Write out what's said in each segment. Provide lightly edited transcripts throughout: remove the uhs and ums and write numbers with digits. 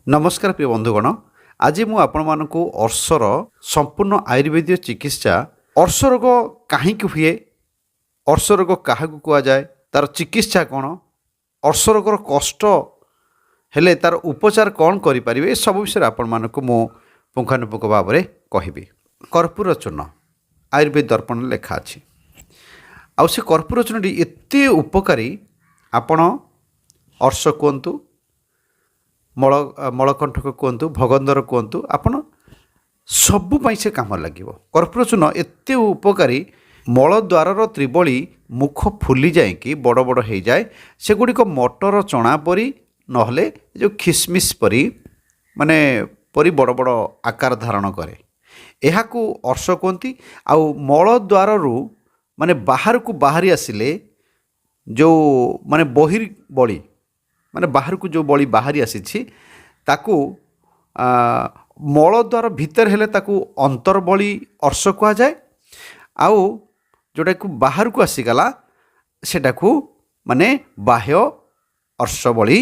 नमस्कार प्रिय बंधुगण। आज मु आपको अर्शर संपूर्ण आयुर्वेद चिकित्सा अर्श रोग कहीं हुए, अर्श रोग क्या कहुए, तार चिकित्सा कौन, अर्श रोगर कष्ट हेले तार उपचार कौन करें, सब विषय आपण मानक मु पुंखानुपुंख भाव में कहबी। कर्पूर चूर्ण आयुर्वेद दर्पण लेखा अच्छी आउ से कर्पूर चूर्णटी एत उपकारी। आपण अर्श कहतु, मलकंठक कहतु, भगंदर कहतु, आपण सबुपाई से काम लगे। कर्पूर चूर्ण एत उपकारी, मलद्वार त्रिबली मुख फुली जाए कि बड़ बड़ हो जाए, से गुड़िक मटर चना परी नहले जो खिसमिस परी माने परी बड़ बड़ आकार धारण करे, यह अर्श कहती। आउ मलद्वार माने बाहर को बाहरी आसिले जो माने बहिर्बली माने बाहर को जो बली बाहरी आसी ताकू मलद्वार भितर हेले ताकू अंतर्बली अर्श कह जाए। आउ जोटा को बाहर को आसीगला सेटा को माने बाह्य अर्श बली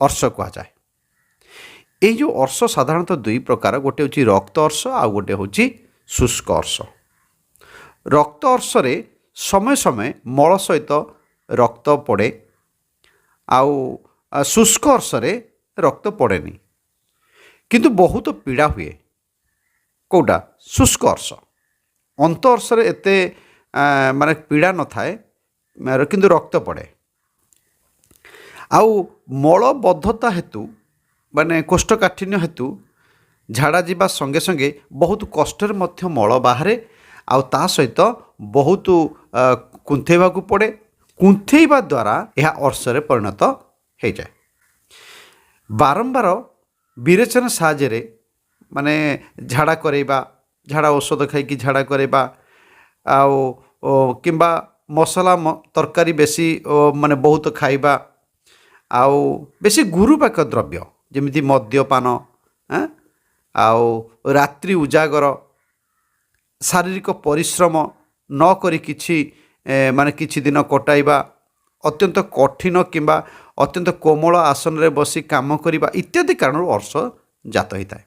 अर्श कह जाए। ये जो अर्श साधारणतः दुई प्रकार, गोटे हूँ रक्त अर्श आउ गोटे हूँ शुष्क अर्श। रक्त अर्श रे समय समय मल सहित रक्त पड़े, आउ शुष्क अर्श रे रक्त पड़ेनी, किंतु बहुत पीड़ा हुए। कौटा शुष्क अर्श, अंत अर्श रे एते माने पीड़ा न थाए, किंतु रक्त पड़े। आउ मलबद्धता हेतु माने कोष्ठकाठिन्य हेतु झाड़ा जीवा संगे संगे बहुत कष्टर मध्य मल बाहरे, आउ ता सहित बहुत कुंथेवा को पड़े। कुंथेवा द्वारा यह अर्श रे परिणत हो जाए। बारंबार विरेचन साहाय्य माने झाड़ा करेबा, झाड़ा औषध खाई झाड़ा करेबा, आउ किंबा मसला तरकारी बेसी माने बहुत खाइबा, आउ बेसी गुरुपाक द्रव्य जमिति मद्यपान, आउ रात्रि उजागर, शारीरिक परिश्रम न करी किछि माने किछि दिन कटाइबा, अत्यंत कठिन किंबा अत्यंत कोमल आसन रे बसी काम करिबा इत्यादि कारण अर्श जात होता है।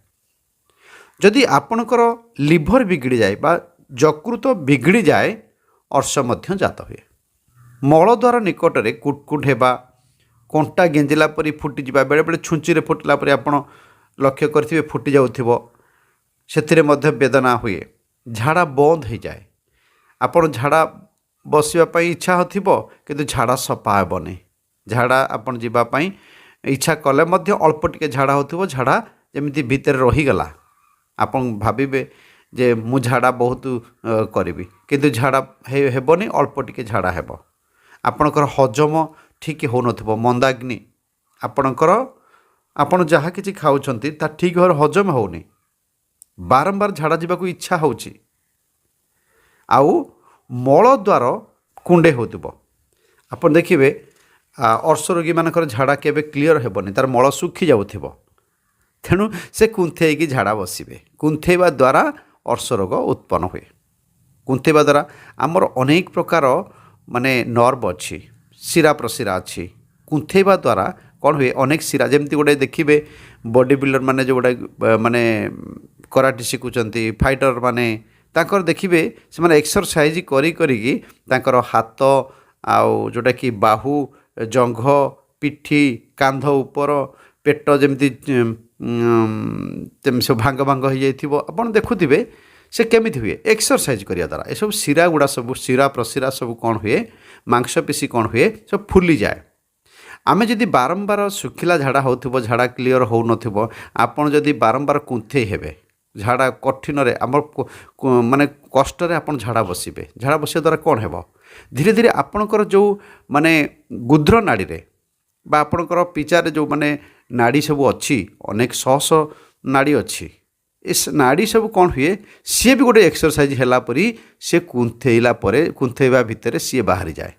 जदि आपणकर लिभर बिगड़ी जाए बा यकृत बिगड़ी जाए, अर्श मध्य जात हुए। मलद्वार निकट में कुटकुट हेबा, कंटा गेंजिला परी फुटी जावा, बेले बेले छुंची रे फुटला परी आपण लक्ष्य करथिबे फुटी जाउथिबो, सेथिरे मध्य वेदना हुए। झाड़ा बंद हो जाए, आपण झाड़ा बसवाई इच्छा होथिबो किंतु झाड़ा सफा हेबनी। झाड़ा आपन जीवाई इच्छा कले मध्य अल्प टिके झाड़ा होथिबो, झाड़ा जमिति भितर रहीगला, आपन भाविबे जे मु झाड़ा बहुत करिबी, किंतु झाड़ा हेबनी, अल्प टिके झाड़ा हेबो। आपणकर हजम ठीक हो नथिबो, मंदाग्नि, आपणकर आपण जहाँ किछि खाउछंती ता ठीक भाव हजम होनी, बारंबार झाड़ा जीवाक इच्छा होउछि, आउ मलद्वार कुंडे होतिबो। आपण देखिबे अर्श रोगी मानकर झाड़ा केबे क्लीयर हेबनी, तार मल सुखी जाउथिबो, तेणु से कुंथेइकी झाड़ा बसिबे। कुंथेइबा द्वारा अर्श रोग उत्पन्न हुए। कुंथेइबा द्वारा आमर अनेक प्रकार माने नर्व अच्छी, शिरा प्रशिरा अच्छी। कुंथेइबा द्वारा कौन हुए, अनेक शिरा जमती गोटे देखिए बॉडी बिल्डर माने जो गोटे माने कराटे शिखुचंती, फाइटर माने ताकर देखिए से एक्सरसाइज करी करी ताकर हाथ आउ जोटा कि बाहु, जंघ, पिठी, कांध उपर, पेट जमती सब भांग भांग हो जाइथिबो। आपण देखुथिबे से केमिति हुए एक्सरसाइज करिया द्वारा। ये सब शिरा गुड़ा सब शिरा प्रशिरा सब कौन हुए, मांसपेशी कौन हुए, सब फुली जाए। आमे जदि बारंबार सुखिला झाड़ा होथिबो, झाड़ा क्लीयर हो नथिबो, आपण जदि बारंबार कुंथेई हेबे, झाड़ा कठिन रे आमर माने कष्ट रे आपण झाड़ा बसिबे। झाड़ा बसिया द्वारा कौन हेबो, धीरे धीरे आपणकर जो माने गुद्र नाड़ी रे बा आपणकर पिचारे जो माने नाड़ी सब अच्छी, अनेक शह शह नाड़ी अच्छी, इस नाड़ी सब कौन हुए, सी भी गोटे एक्सरसाइज हैला परी से कुंथेइला परे कुंथेइबा भितर सी बाहरी जाए।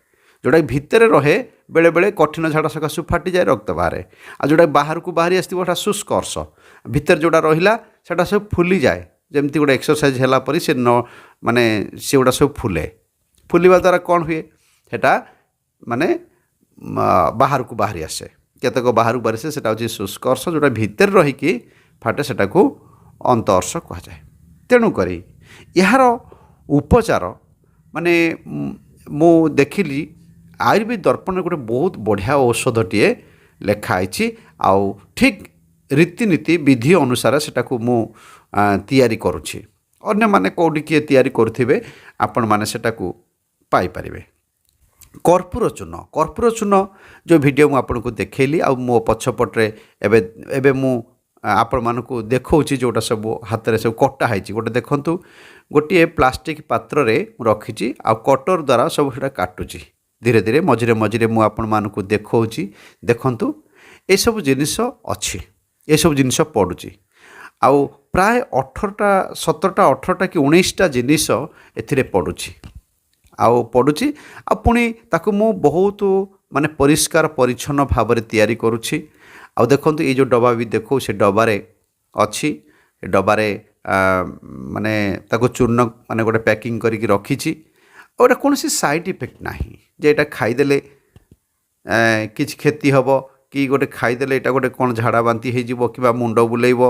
जोटा भितर रहे बेले बेले कठिन झाड़ा सकाशु फाटी जाए, रक्त बाहर। आ जोटा बाहर को बाहरी आसता शुष्क अर्श, भितर जोटा रहिला सेटा सब फुली जाए, जमती गोटे एक्सरसाइज हैला परी से न माने से गुड़ा सब फुले। फुलिबा द्वारा कौन हुए, सेटा माने बाहर को बाहरी आसे। କେତେକ ବାହାରକୁ ବାହାରିছে ସେଟା ହେଉଛି ଶୁଷ୍କ ଅର୍ଶ, ଯେଉଁଟା ଭିତରେ ରହିକି ଫାଟେ ସେଟାକୁ ଅନ୍ତ ଅର୍ଶ କୁହାଯାଏ। ତେଣୁକରି ଏହାର ଉପଚାର ମାନେ ମୁଁ ଦେଖିଲି ଆୟୁର୍ବେଦ ଦର୍ପଣରେ ଗୋଟେ ବହୁତ ବଢ଼ିଆ ଔଷଧଟିଏ ଲେଖା ହେଇଛି, ଆଉ ଠିକ୍ ରୀତିନୀତି ବିଧି ଅନୁସାରେ ସେଟାକୁ ମୁଁ ତିଆରି କରୁଛି। ଅନ୍ୟମାନେ କେଉଁଠି କିଏ ତିଆରି କରୁଥିବେ ଆପଣମାନେ ସେଟାକୁ ପାଇପାରିବେ। କର୍ପୂର ଚୂନ ଯେଉଁ ଭିଡ଼ିଓ ମୁଁ ଆପଣଙ୍କୁ ଦେଖେଇଲି, ଆଉ ମୋ ପଛପଟରେ ଏବେ ମୁଁ ଆପଣମାନଙ୍କୁ ଦେଖାଉଛି ଯେଉଁଟା ସବୁ ହାତରେ ସବୁ କଟା ହେଇଛି। ଗୋଟେ ଦେଖନ୍ତୁ, ଗୋଟିଏ ପ୍ଲାଷ୍ଟିକ୍ ପାତ୍ରରେ ମୁଁ ରଖିଛି, ଆଉ କଟର ଦ୍ୱାରା ସବୁ ସେଇଟା କାଟୁଛି ଧୀରେ ଧୀରେ। ମଝିରେ ମଝିରେ ମୁଁ ଆପଣମାନଙ୍କୁ ଦେଖାଉଛି, ଦେଖନ୍ତୁ ଏସବୁ ଜିନିଷ ଅଛି, ଏସବୁ ଜିନିଷ ପଡ଼ୁଛି। ଆଉ ପ୍ରାୟ 17ଟା କି 19ଟା ଜିନିଷ ଏଥିରେ ପଡ଼ୁଛି ଆଉ ପୁଣି ତାକୁ ମୁଁ ବହୁତ ମାନେ ପରିଷ୍କାର ପରିଚ୍ଛନ୍ନ ଭାବରେ ତିଆରି କରୁଛି। ଆଉ ଦେଖନ୍ତୁ ଏଇ ଯେଉଁ ଡବା ବି ଦେଖୁ, ସେ ଡବାରେ ଅଛି, ଏ ଡବାରେ ମାନେ ତାକୁ ଚୂର୍ଣ୍ଣ ମାନେ ଗୋଟେ ପ୍ୟାକିଂ କରିକି ରଖିଛି। ଆଉ ଏଇଟା କୌଣସି ସାଇଡ଼୍ ଇଫେକ୍ଟ ନାହିଁ ଯେ ଏଇଟା ଖାଇଦେଲେ କିଛି କ୍ଷତି ହେବ, କି ଗୋଟେ ଖାଇଦେଲେ ଏଇଟା ଗୋଟେ କ'ଣ ଝାଡ଼ା ବାନ୍ତି ହେଇଯିବ କିମ୍ବା ମୁଣ୍ଡ ବୁଲେଇବ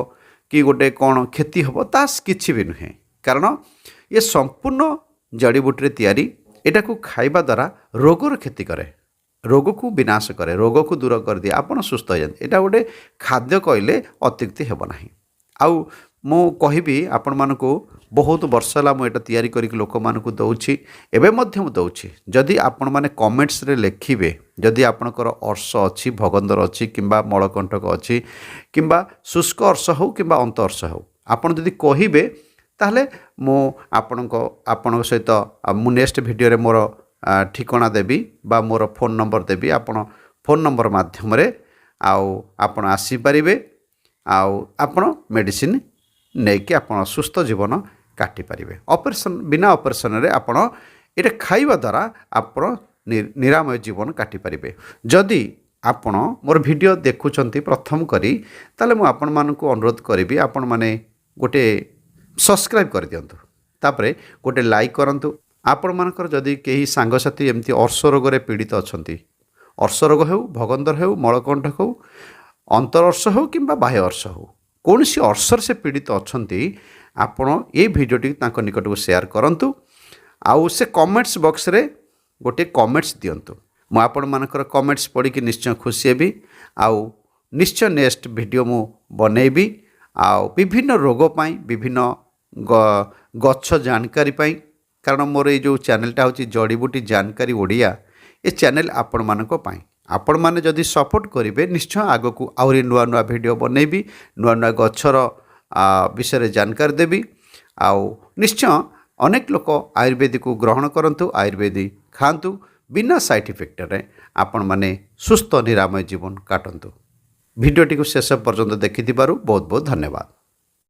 କି ଗୋଟେ କ'ଣ କ୍ଷତି ହେବ, ତା କିଛି ବି ନୁହେଁ। କାରଣ ଏ ସମ୍ପୂର୍ଣ୍ଣ ଜଡ଼ିବୁଟିରେ ତିଆରି। ଏଟାକୁ ଖାଇବା ଦ୍ୱାରା ରୋଗର କ୍ଷତି କରେ, ରୋଗକୁ ବିନାଶ କରେ, ରୋଗକୁ ଦୂର କରିଦିଏ, ଆପଣ ସୁସ୍ଥ ହେଇଯାନ୍ତି। ଏଇଟା ଗୋଟେ ଖାଦ୍ୟ କହିଲେ ଅତ୍ୟୁକ୍ତି ହେବ ନାହିଁ। ଆଉ ମୁଁ କହିବି ଆପଣମାନଙ୍କୁ, ବହୁତ ବର୍ଷ ହେଲା ମୁଁ ଏଇଟା ତିଆରି କରିକି ଲୋକମାନଙ୍କୁ ଦେଉଛି, ଏବେ ମଧ୍ୟ ମୁଁ ଦେଉଛି। ଯଦି ଆପଣମାନେ କମେଣ୍ଟସରେ ଲେଖିବେ, ଯଦି ଆପଣଙ୍କର ଅର୍ଶ ଅଛି, ଭଗନ୍ଦର ଅଛି, କିମ୍ବା ମଳକଣ୍ଟକ ଅଛି, କିମ୍ବା ଶୁଷ୍କ ଅର୍ଶ ହେଉ କିମ୍ବା ଅନ୍ତ ଅର୍ଶ ହେଉ, ଆପଣ ଯଦି କହିବେ ତାହେଲେ ମୁଁ ଆପଣଙ୍କ ସହିତ ମୁଁ ନେକ୍ସଟ ଭିଡ଼ିଓରେ ମୋର ଠିକଣା ଦେବି ବା ମୋର ଫୋନ୍ ନମ୍ବର ଦେବି। ଆପଣ ଫୋନ୍ ନମ୍ବର ମାଧ୍ୟମରେ ଆଉ ଆପଣ ଆସିପାରିବେ, ଆଉ ଆପଣ ମେଡ଼ିସିନ୍ ନେଇକି ଆପଣ ସୁସ୍ଥ ଜୀବନ କାଟିପାରିବେ। ବିନା ଅପରେସନରେ ଆପଣ ଏଇଟା ଖାଇବା ଦ୍ୱାରା ଆପଣ ନିରାମୟ ଜୀବନ କାଟିପାରିବେ। ଯଦି ଆପଣ ମୋର ଭିଡ଼ିଓ ଦେଖୁଛନ୍ତି ପ୍ରଥମ କରି, ତାହେଲେ ମୁଁ ଆପଣମାନଙ୍କୁ ଅନୁରୋଧ କରିବି, ଆପଣମାନେ ଗୋଟେ ସବସ୍କ୍ରାଇବ୍ କରିଦିଅନ୍ତୁ, ତାପରେ ଗୋଟେ ଲାଇକ୍ କରନ୍ତୁ। ଆପଣମାନଙ୍କର ଯଦି କେହି ସାଙ୍ଗସାଥି ଏମିତି ଅର୍ଶ ରୋଗରେ ପୀଡ଼ିତ ଅଛନ୍ତି, ଅର୍ଶ ରୋଗ ହେଉ, ଭଗନ୍ଦର ହେଉ, ମଳକଣ୍ଟକ ହେଉ, ଅନ୍ତର ଅର୍ଶ ହେଉ କିମ୍ବା ବାହ୍ୟ ଅର୍ଶ ହେଉ, କୌଣସି ଅର୍ଶରେ ସେ ପୀଡ଼ିତ ଅଛନ୍ତି, ଆପଣ ଏଇ ଭିଡ଼ିଓଟି ତାଙ୍କ ନିକଟକୁ ସେୟାର କରନ୍ତୁ। ଆଉ ସେ କମେଣ୍ଟସ୍ ବକ୍ସରେ ଗୋଟିଏ କମେଣ୍ଟସ୍ ଦିଅନ୍ତୁ। ମୁଁ ଆପଣମାନଙ୍କର କମେଣ୍ଟସ୍ ପଢ଼ିକି ନିଶ୍ଚୟ ଖୁସି ହେବି, ଆଉ ନିଶ୍ଚୟ ନେକ୍ସଟ ଭିଡ଼ିଓ ମୁଁ ବନେଇବି। ଆଉ ବିଭିନ୍ନ ରୋଗ ପାଇଁ, ବିଭିନ୍ନ ଗଛ ଜାଣକାରୀ ପାଇଁ, କାରଣ ମୋର ଏଇ ଯେଉଁ ଚ୍ୟାନେଲଟା ହେଉଛି ଜଡ଼ିବୁଟି ଜାନକାରୀ ଓଡ଼ିଆ, ଏ ଚ୍ୟାନେଲ ଆପଣମାନଙ୍କ ପାଇଁ। ଆପଣମାନେ ଯଦି ସପୋର୍ଟ କରିବେ, ନିଶ୍ଚୟ ଆଗକୁ ଆହୁରି ନୂଆ ନୂଆ ଭିଡ଼ିଓ ବନେଇବି, ନୂଆ ନୂଆ ଗଛର ବିଷୟରେ ଜାନକାରୀ ଦେବି। ଆଉ ନିଶ୍ଚୟ ଅନେକ ଲୋକ ଆୟୁର୍ବେଦିକକୁ ଗ୍ରହଣ କରନ୍ତୁ, ଆୟୁର୍ବେଦିକ ଖାଆନ୍ତୁ, ବିନା ସାଇଡ଼୍ ଇଫେକ୍ଟରେ ଆପଣମାନେ ସୁସ୍ଥ ନିରାମୟ ଜୀବନ କାଟନ୍ତୁ। ଭିଡ଼ିଓଟିକୁ ଶେଷ ପର୍ଯ୍ୟନ୍ତ ଦେଖିଥିବାରୁ ବହୁତ ବହୁତ ଧନ୍ୟବାଦ।